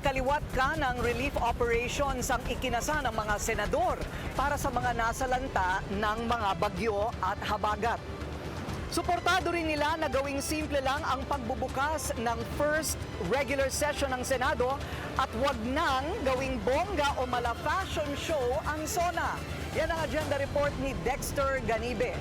kaliwat ka ng relief operations ang ikinasa ng mga senador para sa mga nasalanta ng mga bagyo at habagat. Suportado rin nila na gawing simple lang ang pagbubukas ng first regular session ng Senado at wag nang gawing bongga o mala fashion show ang SONA. Yan ang agenda report ni Dexter Ganibe.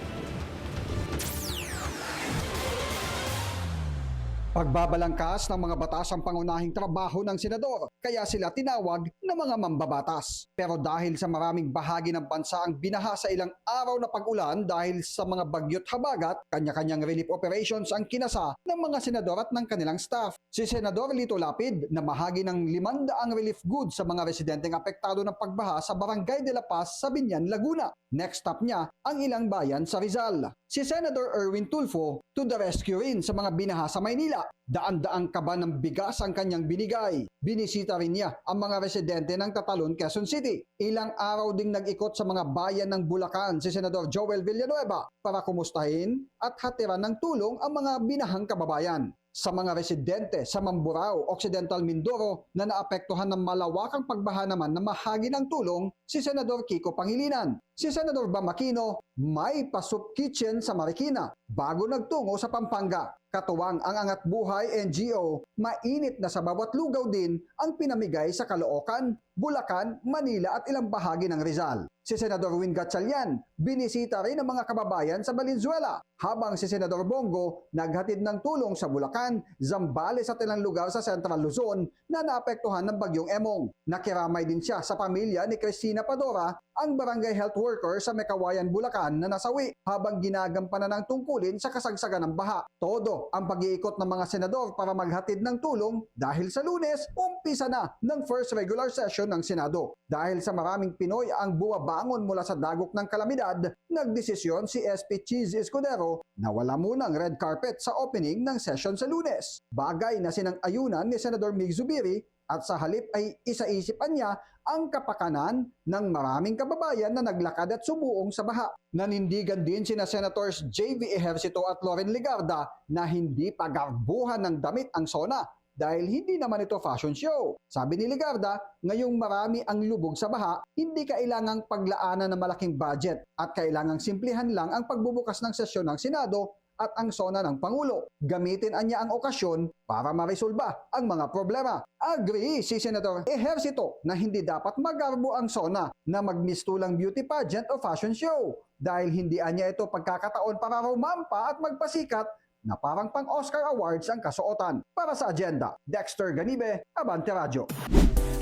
Pagbabalangkas ng mga batas ang pangunahing trabaho ng senador, kaya sila tinawag na mga mambabatas. Pero dahil sa maraming bahagi ng bansa ang binaha sa ilang araw na pag-ulan dahil sa mga bagyo't habagat, kanya-kanyang relief operations ang kinasa ng mga senador at ng kanilang staff. Si Senador Lito Lapid na mahagi ng 500 relief goods sa mga residenteng apektado ng pagbaha sa Barangay de la Paz sa Biñan, Laguna. Next stop niya ang ilang bayan sa Rizal. Si Senator Erwin Tulfo to the rescue rin sa mga binaha sa Maynila. Daan-daang kaban ng bigas ang kanyang binigay. Binisita rin niya ang mga residente ng Tatalon, Quezon City. Ilang araw ding nag-ikot sa mga bayan ng Bulacan si Senador Joel Villanueva para kumustahin at hatiran ng tulong ang mga binahang kababayan. Sa mga residente sa Mamburao, Occidental Mindoro na naapektuhan ng malawakang pagbaha naman na mahagi ng tulong si Senador Kiko Pangilinan. Si Senador Bam Aquino may pa-soup kitchen sa Marikina bago nagtungo sa Pampanga. Katuwang ang Angat Buhay NGO, mainit na sa bawat lugaw din ang pinamigay sa Caloocan, Bulacan, Manila at ilang bahagi ng Rizal. Si Senador Win Gatchalian, binisita rin ang mga kababayan sa Valenzuela, habang si Senador Bongo naghatid ng tulong sa Bulacan, Zambales at ilang lugar sa Central Luzon na naapektuhan ng bagyong Emong. Nakiramay din siya sa pamilya ni Cristina Padora, ang barangay health worker sa Mekawayan, Bulacan na nasawi habang ginagampanan ng tungkulin sa kasagsagan ng baha. Todo ang pag-iikot ng mga senador para maghatid ng tulong dahil sa Lunes, umpisa na ng first regular session ng Senado. Dahil sa maraming Pinoy ang bumabangon mula sa dagok ng kalamidad, nagdesisyon si SP Cheese Escudero na wala munang red carpet sa opening ng session sa Lunes. Bagay na sinang-ayunan ni Senador Mig Zubiri at sa halip ay isa-isipan niya ang kapakanan ng maraming kababayan na naglakad at sumuong sa baha. Nanindigan din sina Senators JV Ejercito at Loren Legarda na hindi pagarbuhan ng damit ang SONA dahil hindi naman ito fashion show. Sabi ni Legarda, ngayong marami ang lubog sa baha, hindi kailangang paglaanan ng malaking budget at kailangang simplihan lang ang pagbubukas ng sesyon ng Senado at ang SONA ng Pangulo. Gamitin niya ang okasyon para maresolba ang mga problema. Agree si Senator Ejercito na hindi dapat magarbo ang SONA na magmistulang beauty pageant o fashion show dahil hindi niya ito pagkakataon para rumampa at magpasikat na parang pang-Oscar Awards ang kasuotan. Para sa agenda, Dexter Ganibe, Abante Radio.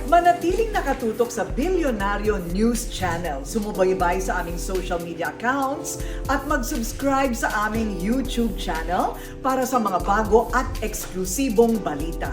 Manatiling nakatutok sa Bilyonaryo News Channel. Sumubaybay sa aming social media accounts at mag-subscribe sa aming YouTube channel para sa mga bago at eksklusibong balita.